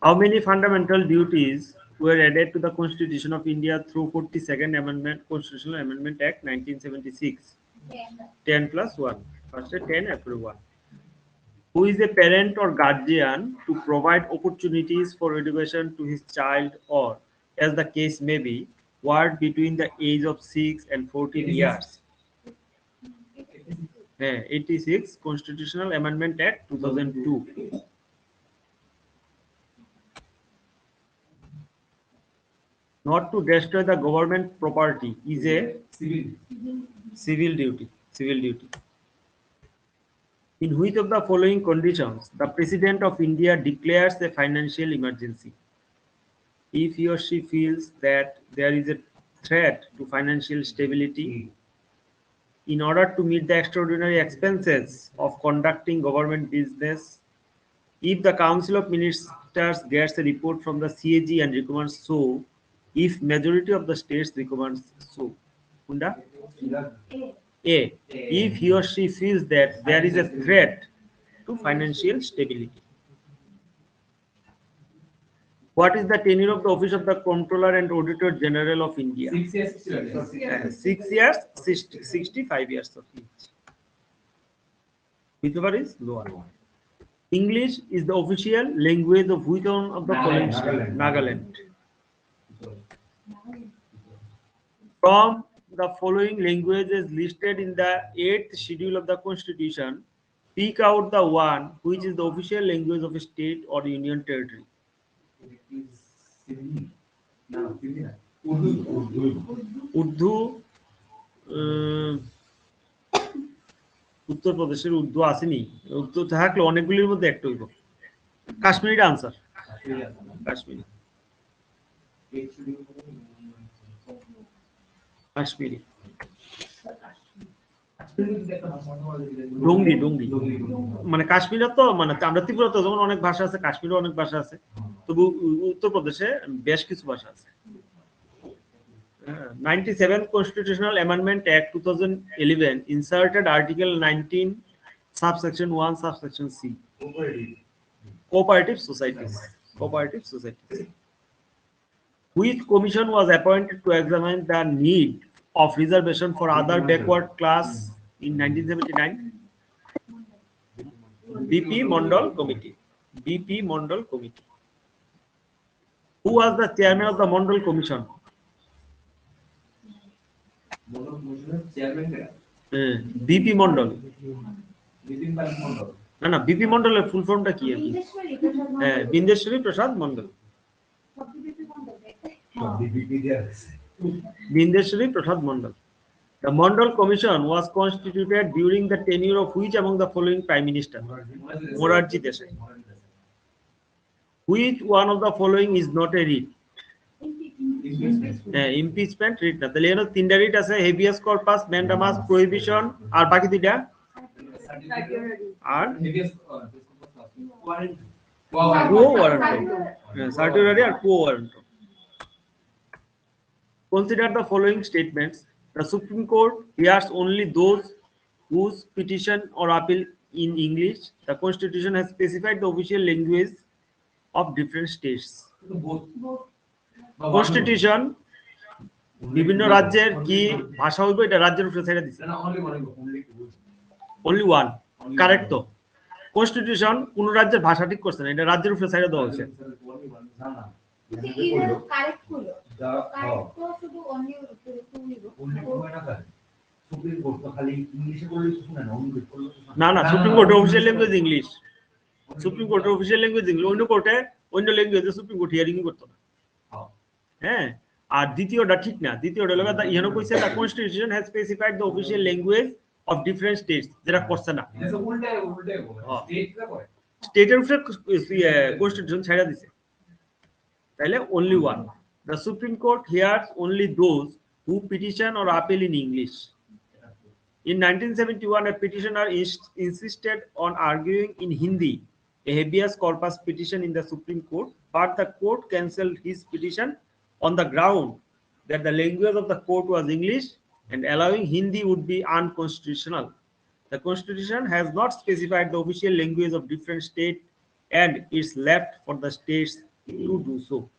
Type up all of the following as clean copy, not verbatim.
How many fundamental duties were added to the Constitution of India through 42nd Amendment, Constitutional Amendment Act 1976? 10 plus 1. First 10 after 1. Who is a parent or guardian to provide opportunities for education to his child or, as the case may be, ward between the age of 6 and 14 years? 86 Constitutional Amendment Act 2002. Not to destroy the government property is a civil duty. Civil duty. In which of the following conditions the President of India declares a financial emergency? If he or she feels that there is a threat to financial stability, in order to meet the extraordinary expenses of conducting government business, if the Council of Ministers gets a report from the CAG and recommends so, if majority of the states recommends so. Kunda? A. If he or she feels that there is a threat to financial stability. What is the tenure of the office of the Comptroller and Auditor General of India? 6 years. 6 years, 65 years of each. Whichever is lower. English is the official language of which one of the following states? Nagaland. From the following languages listed in the 8th schedule of the Constitution, pick out the one which is the official language of a state or union territory. Urdu, উত্তরপ্রদেশের উর্দু আসেনি, উর্দু থাকলে অনেকগুলির মধ্যে একটা হইব। Kashmiri answer, Kashmiri, Kashmiri, Dongri, Dongri, মানে কাশ্মীরে তো মানে আমরা ত্রিপুরাতে যেমন অনেক ভাষা আছে, কাশ্মীরে অনেক ভাষা আছে, তবু উত্তরপ্রদেশে বেশ কিছু ভাষা আছে। 97 Constitutional Amendment Act 2011 inserted Article 19 subsection 1 subsection C. Cooperative societies. Cooperative societies. Which commission was appointed to examine the need of reservation for other backward class in 1979? BP Mondal Committee. BP Mondal Committee. Who was the chairman of the Mondal Commission? BP Mondal. না না, BP মন্ডলের ফুল ফর্মটা কি? হ্যাঁ, বিন্দেশ্বরী প্রসাদ মন্ডল। বিন্দেশ্বরী প্রসাদ Mondal. The Mondal Commission was constituted during the tenure of which among the following Prime Minister? Morarji Desai. Which one of the following is not a writ? Impeachment writ না, তাহলে এখানে তিনটা রিট আছে, হেভিয়াস কর্পাস, ম্যান্ডামাস, প্রহিবিশন, আর বাকি দুইটা আর quo warrant, certified আর quo warrant. Consider the following statements. The Supreme Court hears only those whose petition or appeal in English. The Constitution has specified the official language of different states. Constitution বিভিন্ন রাজ্যের কি ভাষা হইব এটা রাজ্যের উপরে ছেড়ে দিছে। only one correct. তো কনস্টিটিউশন কোন রাজ্যের ভাষা ঠিক করছে না, এটা রাজ্যের উপরে ছেড়ে দেওয়া হয়েছে। না না, সুপ্রিম কোর্টের অফিসিয়াল ল্যাঙ্গুয়েজ ইংলিশ। সুপ্রিম কোর্টের অফিসিয়াল ল্যাঙ্গুয়েজ ইংলিশ, অন্য কোর্টে অন্য ল্যাঙ্গুয়েজে সুপ্রিম কোর্ট হিয়ারিং করতো না। হ্যাঁ, আর দ্বিতীয়টা ঠিক না, দ্বিতীয়টা হলো ইহানো কইছে the constitution has specified the official language of different states, যেটা করছে না। স্টেটের উপরে কনস্টিটিউশন ছেড়ে দিছে, তাইলে only one. The supreme court here's only those who petition or appeal in English. In 1971, a petitioner insisted on arguing in Hindi a habeas corpus petition in the Supreme Court, but the court cancelled his petition on the ground that the language of the court was English and allowing Hindi would be unconstitutional. The Constitution has not specified the official language of different states and it's left for the states to do so.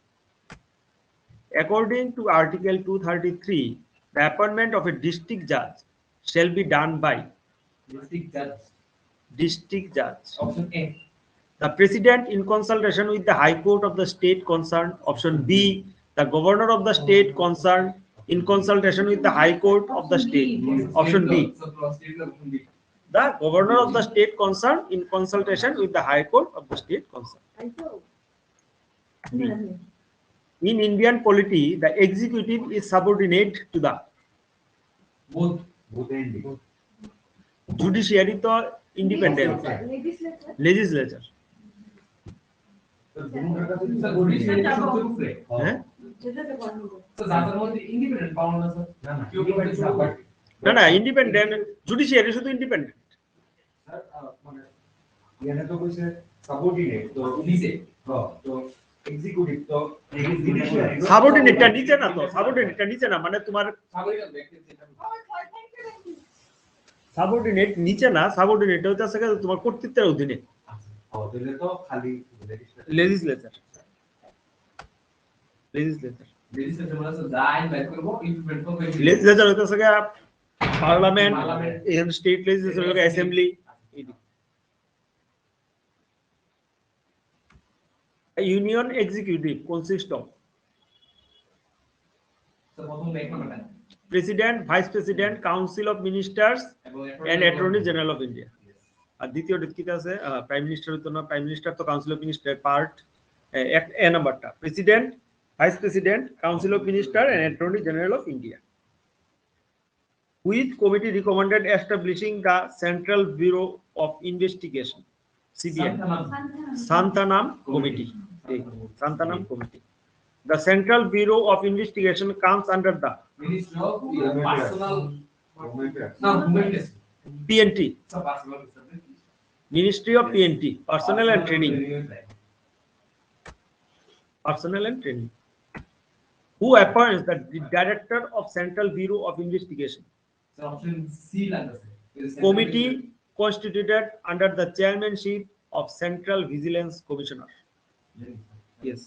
According to Article 233, the appointment of a district judge shall be done by District judge. district judge. Option A. The president in consultation with the High Court of the state concerned. Option B, the governor of the state concerned in consultation with the High Court of the state. Option B, the governor of the state concerned in consultation with the High Court of the state concerned. B. In Indian polity, the executive is subordinate to the Both. judiciary to independent legislature. হ্যাঁ? না না independent judiciary শুধু independent সাবঅর্ডিনেটটা নিচে না তো সাবঅর্ডিনেটটা নিচে না মানে তোমার সাবঅর্ডিনেট নিচে না সাবঅর্ডিনেট হচ্ছে তোমার কর্তৃত্বের অধীনে লেজিসলেচার লেজিসলেচার হচ্ছে parliament and state legislature assembly union executive consist of president vice president council of ministers and attorney general of India আর দ্বিতীয় কি আছে প্রাইম মিনিস্টার তো না প্রাইম মিনিস্টার তো council of minister part A নাম্বারটা president vice president council of minister and attorney general of India which committee recommended establishing the Central Bureau of Investigation CBI Santanam Committee. Santanam Committee. The Central Bureau of Investigation comes under the PNT. Ministry of PNT, Personnel and Training. Personnel and Training. Who appoints the Director of Central Bureau of Investigation? Option C. Committee constituted under the chairmanship of Central Vigilance Commissioner. Yes.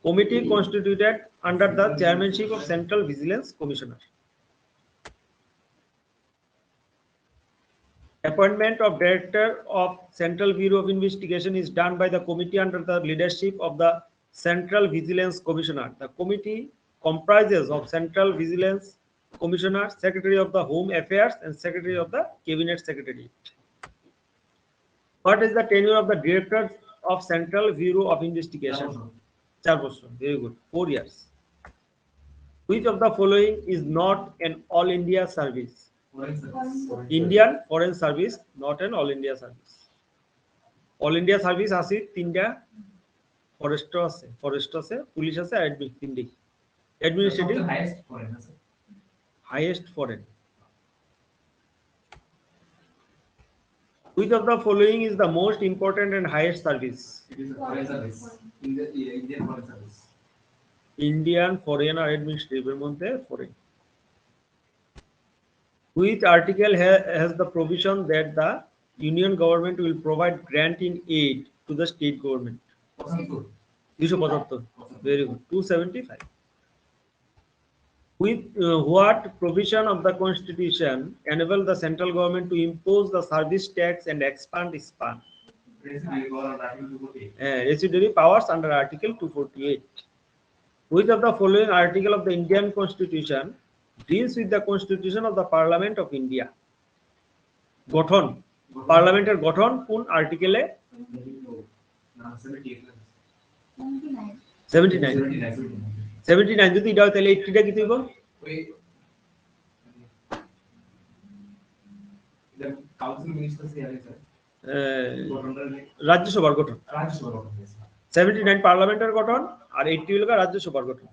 Committee constituted under the chairmanship of Central Vigilance Commissioner. Appointment of Director of Central Bureau of Investigation is done by the committee under the leadership of the Central Vigilance Commissioner. The committee comprises of Central Vigilance Commissioner, Secretary of the Home Affairs, and Secretary of the Cabinet Secretary. What is the tenure of the Director of Central Bureau of Investigation? 4 বছর. Very good. 4 years. Which of the following is not an All India service? Indian Foreign Service, not an All India service. All India service আছে তিনটা forest আছে police আছে আর administrative highest foreign. Which of the following is the most important and highest service? It is a foreign service. Indian foreign service. Indian foreign or administrative মধ্যে foreign. Which article has the provision that the union government will provide grant in aid to the state government? 275. Very good. 275. With what provision of the constitution enable the central government to impose the service tax and expand its span? Residuary powers under Article 248. Which of the following article of the Indian Constitution deals with the constitution of the Parliament of India? গঠন পার্লামেন্টের গঠন কোন আর্টিকেলে? 79 যদি দাও তাহলে 80টা কি দিব? রাজ্যসভার গঠন 79 পার্লামেন্টের গঠন আর 80 হলো রাজ্যসভার গঠন।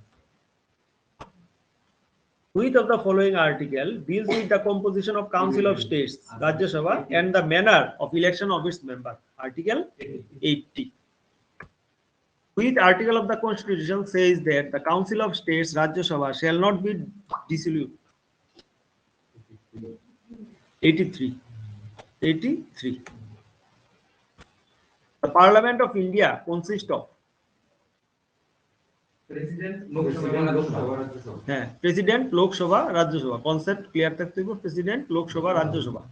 Which of the following article deals with the composition of Council of States, Rajya Sabha, and the manner of election of its member? Article 80. Which article of the Constitution says that the Council of States, Rajya Sabha, shall not be dissolved? 83. 83. The Parliament of India consists of president Lok Sabha Rajya Sabha হ্যাঁ, president, Lok Sabha, Rajya Sabha, concept clear থাকতে হবে। President, Lok Sabha, Rajya Sabha.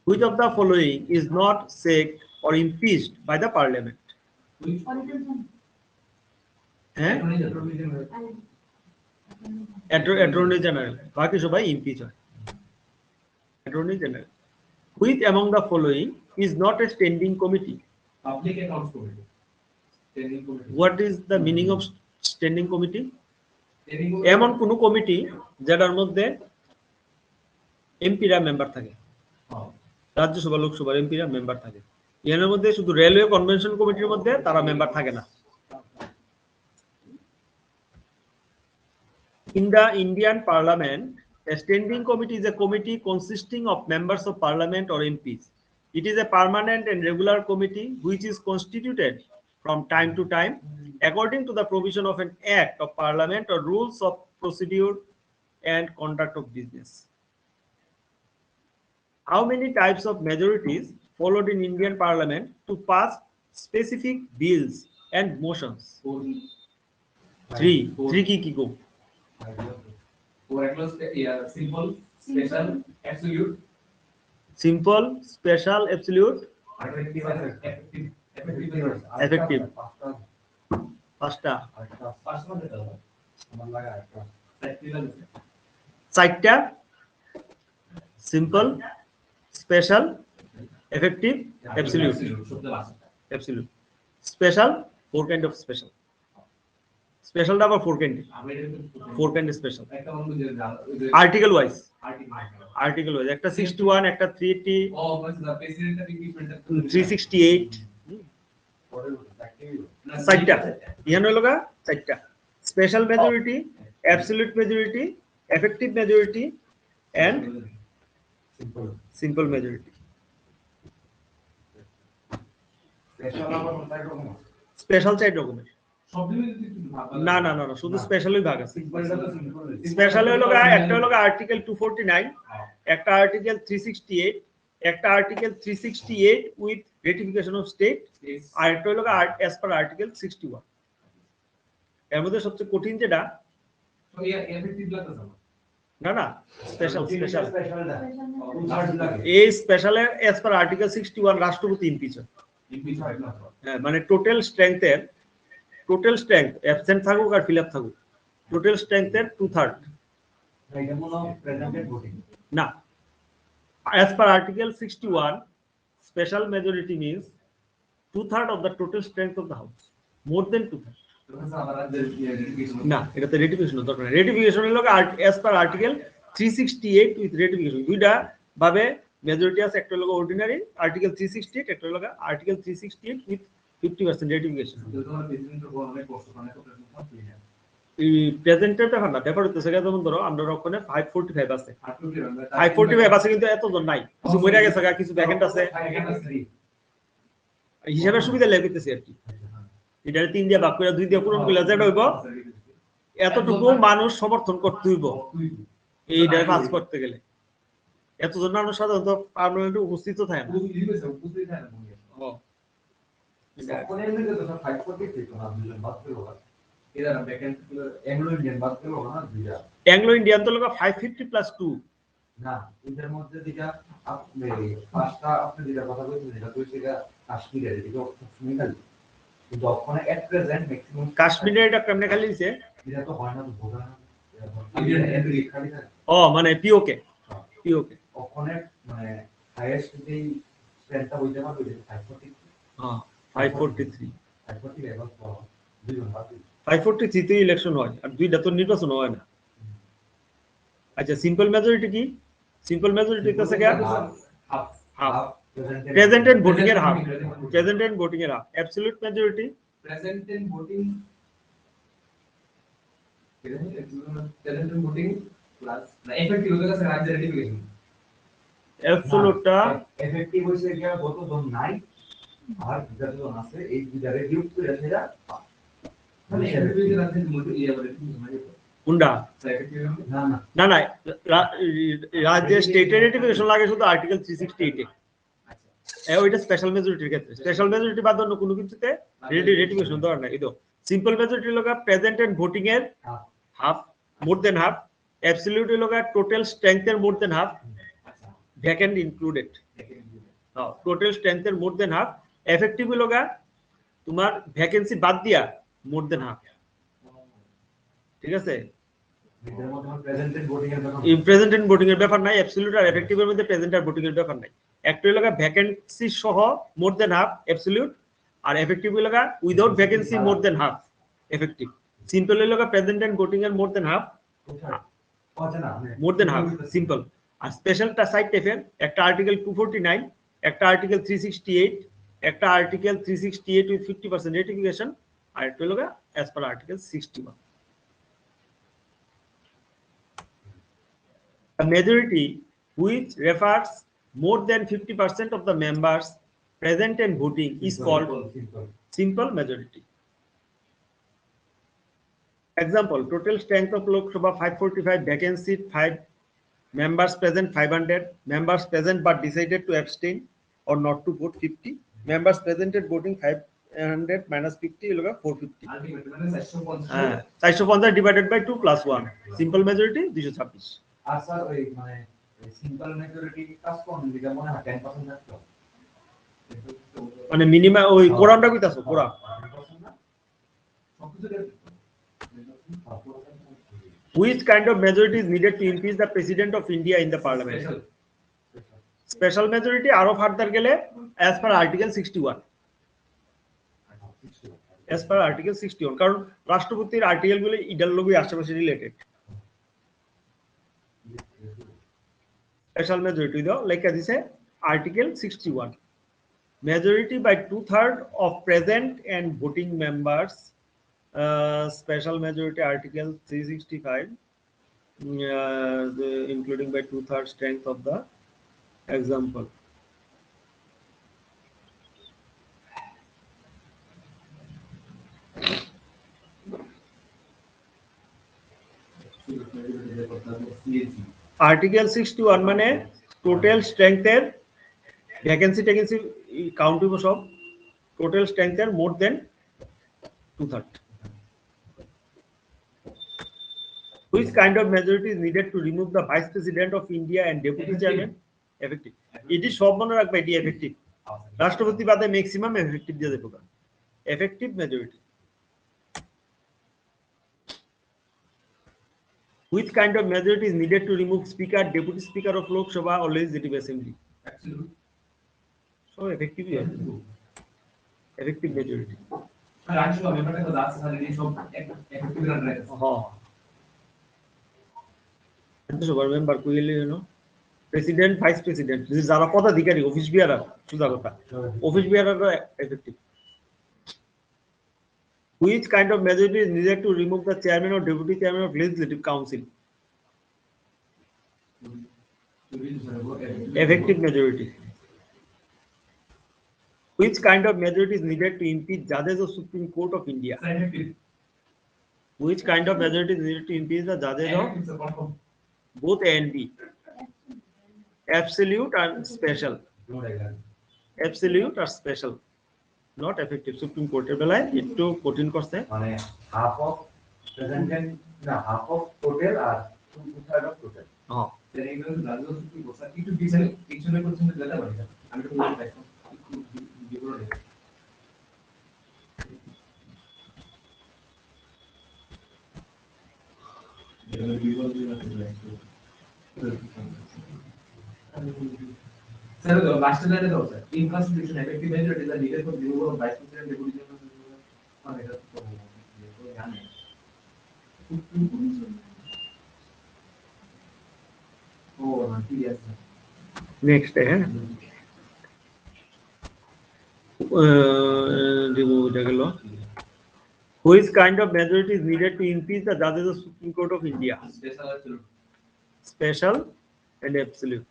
Which of the following is not sacked or impeached by the parliament? হ্যাঁ, attorney general, বাকি সবাই impeach হয়। Attorney general. Which among the following is not a standing committee? Public accounts committee standing committee What is the meaning of standing committee? Standing এমন কোন committee যেটার মধ্যে এমপিরা member থাকে, রাজ্যসভা লোকসভার এমপিরা মেম্বার থাকে। এর মধ্যে শুধু রেলওয়ে কনভেনশন কমিটির মধ্যে তারা মেম্বার থাকে না। In the Indian Parliament, a standing committee is a committee consisting of members of Parliament or MPs. It is a permanent and regular committee which is constituted from time to time according to the provision of an act of Parliament or rules of procedure and conduct of business. How many types of majorities followed in Indian Parliament to pass specific bills and motions? Three ki go. For simple, special, absolute, Simple, special, absolute, effective. পাঁচটা। Practical. চারটা, simple, special, effective, absolute. Absolute. Special, 4 kind of special. স্পেশালটা আবার 4 kind। 4 kind of special। Article wise. Article wise একটা 61, একটা 380, 368। চারটা। ইহান হলো গা চারটা। Special majority, absolute majority, effective majority and simple majority. Special 4 রকমের। না না না, শুধু স্পেশালই ভাগ আছে। স্পেশাল হলো একটা হলো আর্টিকেল 249, একটা আর্টিকেল 368, একটা article 368 with ratification of state, আর একটা হলো অ্যাজ পার আর্টিকেল 61। এর মধ্যে সবচেয়ে কঠিন যেটা না না স্পেশাল স্পেশাল এই স্পেশালের অ্যাজ পার আর্টিকেল 61 রাষ্ট্রপতি ইমপিচ হয়। হ্যাঁ, মানে টোটাল স্ট্রেংথ অ্যাবসেন্ট থাকুক আর ফিল আপ থাকুক, টোটাল স্ট্রেংথের 2/3 না। as per article 61 special majority means 2/3 of the total strength of the house, more than 2/3 না। এটাতে রেটিফিকেশন দরকার নেই। রেটিফিকেশন হলো as per article 368 with ratification. দুইটা ভাবে মেজরিটি আছে, একটা হলো অর্ডিনারি আর্টিকেল 368, একটা হলো আর্টিকেল 368 with 50% রেটিফিকেশন। প্রেজেন্টের ব্যাপার না, ব্যাপার হচ্ছে যেমন ধরো আমরা ওখানে 545 আছে, 545 আছে কিন্তু এতজন নাই, কিছু মরে গেছে, কিছু ভ্যাকেন্ট আছে, হিসাবে সুবিধা লেগেতেছে আর কি। এটা 3 দিয়ে ভাগ করে 2 দিয়ে পূরণ করলে যেটা হইব এতটুকু মানুষ সমর্থন করতে হইব এইটা পাস করতে গেলে। এতজন মানুষ সাধারণত পার্লামেন্টে উপস্থিত থাকে না। অ্যাংলো ইন্ডিয়ান তো লোক 550 প্লাস 2 না, এর মধ্যে যেটা আপনি পাঁচটা আপনি যেটা কথা বলছেন এটা তো সেটা কাশ্মীরের এটা মেকালি, কিন্তু ওখানে এট প্রেজেন্ট ম্যাক্সিমাম কাশ্মীরের এটা কেমনে খালি দিছে, এটা তো হয় না তো ভোটার ও মানে পিওকে ওখানে মানে হাইয়েস্ট যে স্ট্রেংথটা হইতে পারে 543। হ্যাঁ 543 লেভেল পাওয়া দুইজন বাদ 543 তে ইলেকশন হয় আর দুইটা তো নির্বাচন হয় না। আচ্ছা সিম্পল মেজরিটি কি? সিম্পল মেজরিটি কাছে কি হাফ প্রেজেন্ট এন্ড ভোটিং এর হাফ, প্রেজেন্ট এন্ড ভোটিং এর half. Absolute majority present and voting plus না এফেক্টিভ হতে গেছে রাজ্যের রেটিফিকেশন। অ্যাবসলিউটটা এফেক্টিভ হইছে কি গত জন নাই আর বিজার জন আছে, এই বিজারে রিউট করে সেটা মানে এফেক্টিভ রাজ্যের মধ্যে ইয়া বলে কোনটা না না না না রাজ্যের স্টেটের রেটিফিকেশন লাগে শুধু আর্টিকেল 368 এ। ওইটা স্পেশাল মেজরিটির ক্ষেত্রে, স্পেশাল মেজরিটি বাদ অন্য কোনো কিছুতে রেটিফিকেশন দরকার নাই। सिंपल मेजॉरिटी लोग प्रेजेंट एंड वोटिंग एर half more than half absolute लोग टोटल स्ट्रेंथ एर more than half vacant included total strength एर मोर देन हाफ एफेक्टिव लोग তোমার ভ্যাকেন্সি বাদ দিয়া মোর দেন হাফ ঠিক আছে প্রেজেন্ট এন্ড ভোটিং এর ব্যাপার নাই অ্যাবসলিউট আর এফেক্টিভ এর মধ্যে প্রেজেন্ট আর ভোটিং এর ব্যাপার নাই একটা হলো ভ্যাকেন্সি সহ মোর দেন হাফ অ্যাবসলিউট আর এফেক্টিভ হলো উইদাউট ভ্যাকেন্সি মোর দেন হাফ এফেক্টিভ সিম্পল হলো প্রেজেন্ট এন্ড ভোটিং এর মোর দেন হাফ মোর দেন হাফ সিম্পল আর স্পেশালটা সাইড টাইপের একটা আর্টিকেল 249 একটা আর্টিকেল 368 একটা আর্টিকেল 368 উইথ 50% রেটিফিকেশন আর একটা হলো as per article 61 A majority which refers more than 50% of the members present and voting is called simple majority. Example, total strength of Lok Sabha 545, vacancy 5, members present 500, members present but decided to abstain or not to vote 50, members presented voting 500 minus 50 will be 450. 450 divided by 2 plus 1. Simple majority 226. R sir ওই মানে simple majority কাজ কোন দিকে মনে হয় 10% থাকতো মানে minimum ওই কোরামটা কইতাছো quorum which kind of majority is needed to impeach the president of India in the parliament special majority আরো ফার্দার গেলে as per article 61 as per article 61 কারণ রাষ্ট্রপতির আর্টিকেল গুলো ইডাল লগই আশেপাশে related special majority though like as I say article 61 majority by 2/3 of present and voting members special majority article 365 including by 2/3 strength of the example article 61 মানে total স্ট্রেংথের vacancy টেকেন্সি count হইব সব total স্ট্রেংথের more than 2/3 which kind of majority is needed to remove the vice president of India and deputy chairman effective এটি সব মনে রাখবে এটি এফেক্টিভ রাষ্ট্রপতি বাদে ম্যাক্সিমাম এফেক্টিভ দিয়ে দেব effective majority Which kind of majority is needed to remove speaker, deputy speaker of Lok Sabha or legislative assembly? Absolute. So effective, effective majority. Actually, member का दास सारे नहीं सब effective रन रहे हैं. हाँ. तो member कोई ले नो. President, vice president. जिस ज़्यादा पता दिखारी office भी आ रहा, सुधा होता. Office भी आ रहा effective. Which kind of majority is needed to remove the chairman or deputy chairman of legislative council? Effective majority. Which kind of majority is needed to impeach judges of Supreme Court of India? Which kind of majority is needed to impeach the judges of both A and B? Absolute and special. Absolute or special. Not effective. Supreme Court এর বেলায় একটু কঠিন করতে মানে half of present না half of total আর 2/3 of total হ্যাঁ তাহলে এইগুলো রাজু কি বসা একটু ডিটেইল পিছনে করছেন দাদা বলি আমি তো বলতে চাই বিবরণ নেই এর বিবরণ Sir, the master line is also in constitution effective majority is needed for removal of vice president deputy chairman. Oh, yes. Next है remove जगलो. Which kind of majority is needed to impeach the judges of Supreme Court of India? Special and absolute.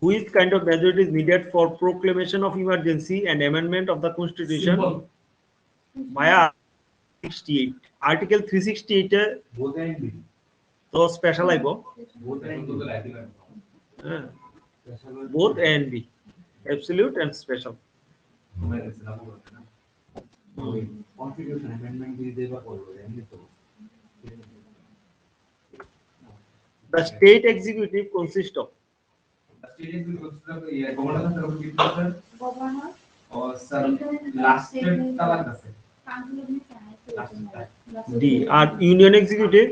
Which kind of majority is needed for proclamation of emergency and amendment of the constitution via 68 article 368 so special I go both A and B absolute and special constitution amendment দিতে বা করবে এমনি তো The state executive consists of The state executive governor sir of sir Governor, or sir last talak আছে D. Are union executive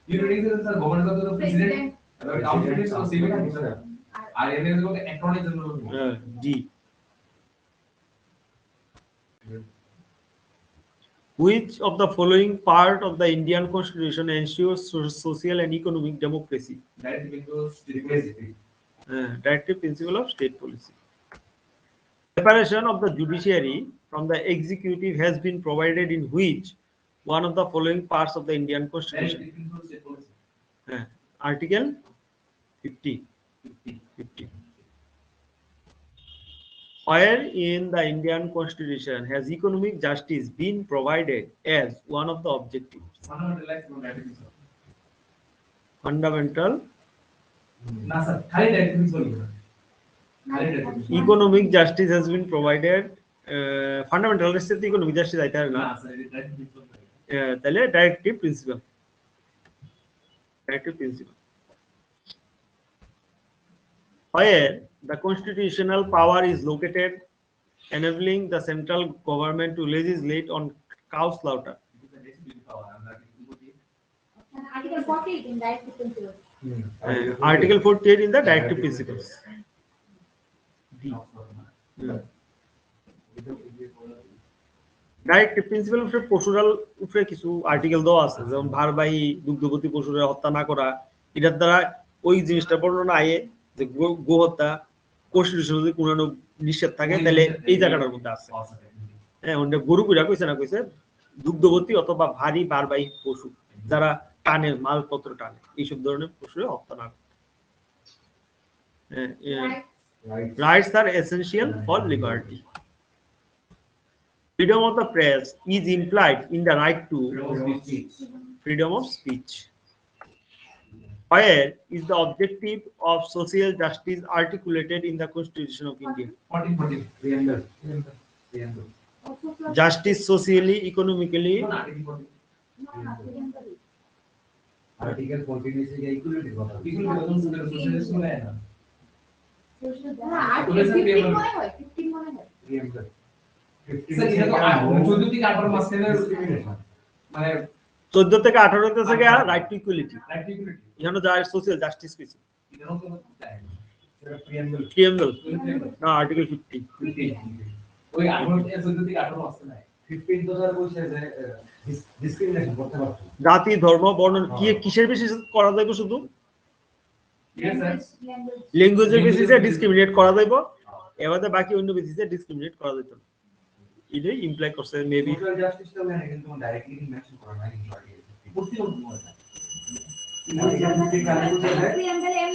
union executive sir governor sir president President, council sir civil officer আর এর মধ্যে attorney general D. Which of the following part of the Indian Constitution ensures social and economic democracy? Directive principle of state policy. Separation of the judiciary from the executive has been provided in which one of the following parts of the Indian Constitution? Article 50. 50. Where in the Indian Constitution has economic justice been provided as one of the objectives? Fundamental না sir খালি direct principal বলুন খালি direct economic justice has been provided. Fundamental economic justice আইতে পারে না না, sir এটা direct principal তাহলে directive principle. Directive principle. Where the constitutional power is located, enabling the central government to legislate on cow slaughter. Article 48 in Directive Principles. Article 48 in the directive principles. D. Directive principle উপরে পশুরাল উপরে কিছু article দেওয়া আছে, যেমন ভারবাহী দুগ্ধবতী পশুরা হত্যা না করা, এটার দ্বারা ওই জিনিসটা বর্ণনা আয়ে যে গো হত্যা কনস্টিটিউশন যদি কোনো নিষেধ থাকে তাহলে এই জায়গাটার মধ্যে আছে। হ্যাঁ, ওটা গরু কুইরা কইছে না, কইছে দুগ্ধবতী অথবা ভারী ভারবাহী পশু যারা টানে, মালপত্র টানে, এইসব ধরনের পশুরা হত্যা না করে। Rights are essential for liberty. Freedom of the press is implied in the right to freedom of speech. Where is the objective of social justice articulated in the Constitution of India? 14 preamble. Also plus Justice socially, economically, article 14 এসে equality কথা এগুলো বেতন socialist বলে না Article 15 মনে হয় 15 মনে হয় প্রিয়াম্বল স্যার এটা তো 14 থেকে 18 মাসের মানে 14 থেকে 18 থেকে right to equality, right equity এখানে যা সোশ্যাল জাস্টিস কিছু এটাও তো চাই প্রিয়াম্বল প্রিয়াম্বল না আর্টিকেল 50 ওই 18 থেকে 14 থেকে 18 মাসে নাই 15 তো স্যার কইছে যে ডিসক্রিমিনেশন করতে পারতো জাতি ধর্ম বর্ণ কি কিসের বেসিস করা যাবে, শুধু ল্যাঙ্গুয়েজের বেসিসে ডিসক্রিমিনেট করা যাবে, এবারে বাকি অন্য বেসিসে ডিসক্রিমিনেট করা যেত না। এটাই ইমপ্লাই করছে মেবি সোশ্যাল জাস্টিসটা মানে কিন্তু ডাইরেক্টলি মেনশন করা নাই কিন্তু আর্টিকেল প্রতিরোধ হয় না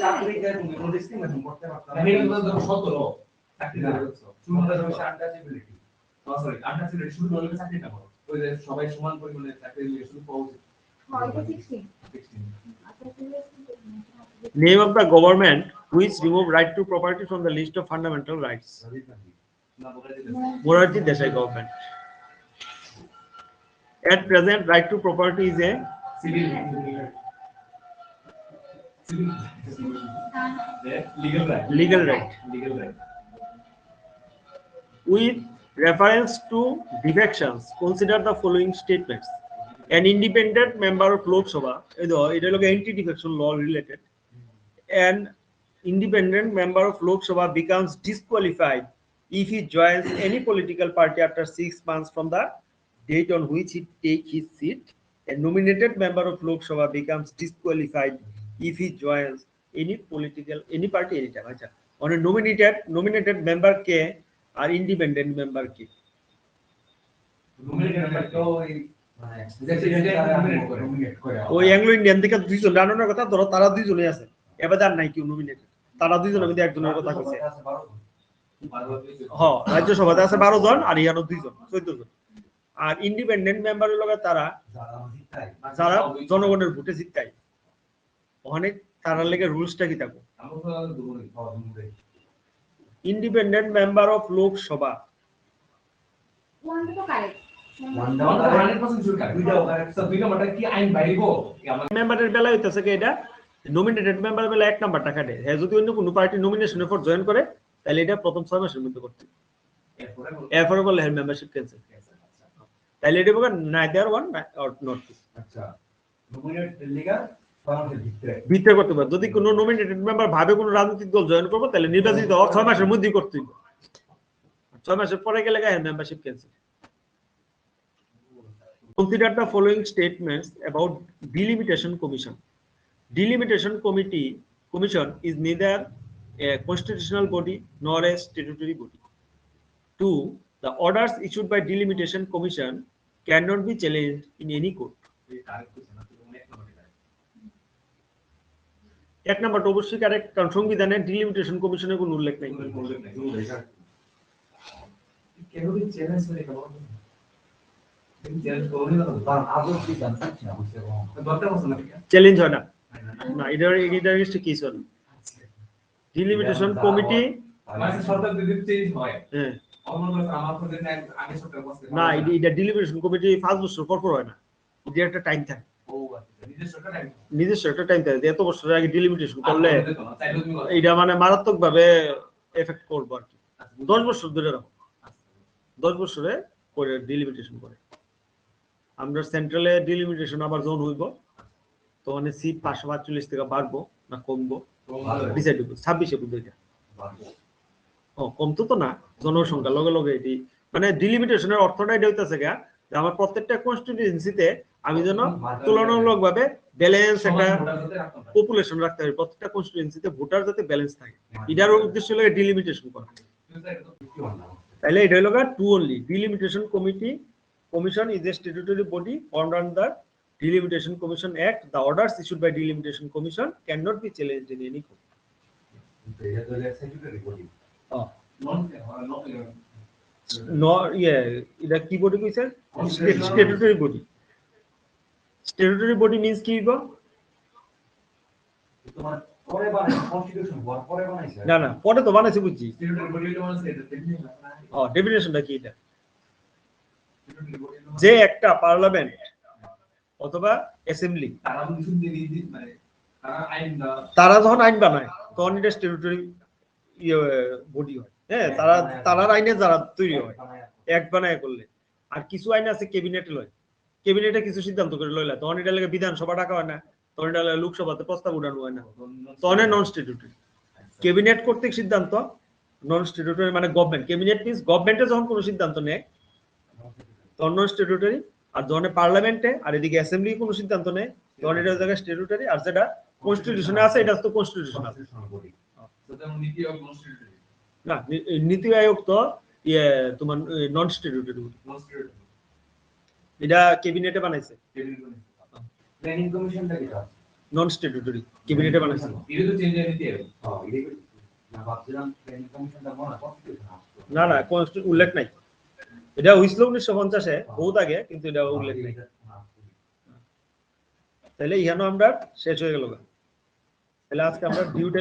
চাকরিতে তুমি কোনো ডিসক্রিমিনেশন করতে পারতো না এটা তো 17 চাকরি করছো শুরুটা হচ্ছে আনটাচেবিলিটি সরি আনটাচেবিলিটি শুরু হলে চাকরিটা করো ওই যে সবাই সমান পরিমাণে চাকরি দিয়ে শুরু পাওয়া উচিত হয়তো 16 name of the government which remove right to property from the list of fundamental rights. না বলে দিলে Morarji Desai government. At present, right to property is a civil legal right legal right. Legal right With reference to defections, consider the following statements. An independent member of Lok Sabha, it is like anti-defection law related. An independent member of Lok Sabha becomes disqualified if he joins any political party after 6 months from the date on which he takes his seat. A nominated member of Lok Sabha becomes disqualified if he joins any party anytime. Acha. On a nominated member ke or independent member ke. Nominated তো এই মানে nominate করে ওই Anglo Indian থেকে দুইজন রানোর কথা ধরো, তারা দুইজনই আছে, এবার আর নাই কেউ নমিনেটেড, তারা দুইজনের মধ্যে একজনের কথা কইছে। হ্যাঁ, রাজ্যসভাতে আছে 12 জন আর ইয়ানো 2 জন 14 জন। আর ইন্ডিপেন্ডেন্ট মেম্বারের লগে তারা যারা জনগণের ভোটে জিতায়, অনেক তারা লেগে রুলসটা কি থাকো। Independent member of Lok Sabha one to correct one One down 100% sure correct. দুইটা ওভার So, 2 নম্বরটা কি আইন বাইরিবো? আমার মেম্বারের বেলা হইতেছে কি এটা নমিনেটেড মেম্বার বেলা 1 নাম্বারটা কাটে হ্যাঁ যদি অন্য কোনো পার্টি নমিনেশনের পর জয়েন করে তাহলে এটা প্রথম 6 মাসের মধ্যে করতে এরপরে বলে হ্যাঁ মেম্বারশিপ ক্যান্সেল তাহলে এটা বলে neither one or not two আচ্ছা নমিনেট লিগা ফার্মের ভিতরে করতে পারে যদি কোনো নমিনেটেড মেম্বার ভাবে কোনো রাজনৈতিক দল জয়েন করবে তাহলে নির্বাচিত হওয়ার 6 মাসের মধ্যেই করতে হবে 6 মাসের পরে গেলে হ্যাঁ membership cancel Consider the following statements about delimitation commission. Delimitation commission is neither a constitutional body nor a statutory body. 2. The orders issued by delimitation commission cannot be challenged in any court. এক নাম্বারটা অবশ্যই correct কারণ সংবিধানে delimitation কমিশনের কোনো উল্লেখ নেই কেন কি চ্যালেঞ্জ করে কেন চ্যালেঞ্জ করবে না কারণ আদৌ কি জানতে না বুঝতে পারো দরকার আছে না চ্যালেঞ্জ হয় না না এটার এগেইনস্ট কেস হয় ডিলিমিটেশন কমিটি মানে সরকার যদি চেঞ্জ হয় হ্যাঁ আমার তো দেন আগে সরকার বসে না এটা ডিলিমিটেশন কমিটি 5 বছর পর হয় না এটা একটা টাইম থাকে ও আচ্ছা নিজের সরকার টাইম নিজস্ব একটা টাইম থাকে এত বছর আগে ডিলিমিটেশন করলে এটা মানে মারাত্মক ভাবে এফেক্ট করবে আর কি 10 বছর ধরে রাখো 10 বছরে করে ডিলিমিটেশন করে আমরা সেন্ট্রালে ডিলিমিটেশন আবার জোন হইব তো মানে সিট 545 থেকে বাড়বো না কমবো ডিসাইড হবে 26 এ বুঝে এটা ও কমতো তো না জনসংখ্যা লগে লগে এটি মানে ডিলিমিটেশনের অর্থটা এটা হইতাছে গা যে আমার প্রত্যেকটা কনস্টিটিউয়েন্সিতে আমি যেন তুলনামূলকভাবে ব্যালেন্স একটা পপুলেশন রাখতে হবে প্রত্যেকটা কনস্টিটিউয়েন্সিতে ভোটার যাতে ব্যালেন্স থাকে এটার উদ্দেশ্য হলো ডিলিমিটেশন করা তাহলে এটা হলো two only delimitation commission is a statutory body formed under Delimitation Commission Act. The orders issued by Delimitation Commission cannot be challenged in any court. এটা তো স্ট্যাচুটরি বডি No, yeah, এটা কি বডি কইছেন statutory body statutory body means কি গো তোমার পরে বানাই constitution পরে বানাইছে না না পরে তো বানাইছে বুঝছি স্ট্যাটুটরি বডি মানে এটা ডেফিনেশনটা কি এটা যে একটা পার্লামেন্ট অথবা অ্যাসেম্বলি তারা কিছু দিয়ে মানে তারা যখন আইন বানায় তখন এটা স্ট্যাটুটরি বডি হয় হ্যাঁ তারা আইনে যারা তৈরি হয় এক বানায় করলে আর কিছু আইন আছে ক্যাবিনেটে লয় ক্যাবিনেটে কিছু সিদ্ধান্ত করে লইলা তখন এটা লাগে বিধানসভা ডাকা হয় না তখন এটা লাগে লোকসভাতে প্রস্তাব উঠানো হয় না তখন নন স্ট্যাটুটরি ক্যাবিনেট কর্তৃক সিদ্ধান্ত নন স্ট্যাটুটরি মানে গভর্নমেন্ট ক্যাবিনেট মিন্স গভর্নমেন্টে যখন কোনো সিদ্ধান্ত নেয় তখন নন স্ট্যাটুটরি আর যখন পার্লামেন্টে আর এদিকে অ্যাসেম্বলি কোনো সিদ্ধান্ত নেয় তখন এটা জায়গায় স্ট্যাটুটরি আর যেটা কনস্টিটিউশনে আছে এটা তো কনস্টিটিউশন আছে না নীতি আয়োগ তো তোমার নন স্ট্যাটুটরি এটা ক্যাবিনেটে বানাইছে প্ল্যানিং কমিশনটা কি নন স্ট্যাটুটরি ক্যাবিনেটে বানাইছে এটা তো চেঞ্জ নীতি আয়োগ হ্যাঁ এটা না ভাবছিলাম প্ল্যানিং কমিশনটা মনে কনস্টিটিউশন না না উল্লেখ নাই এটা হইছিল 1950 এ বহুত আগে কিন্তু এটা উল্লেখ নাই তাহলে ইহানো আমরা শেষ হয়ে গেল তাহলে আজকে আমরা ডিউটি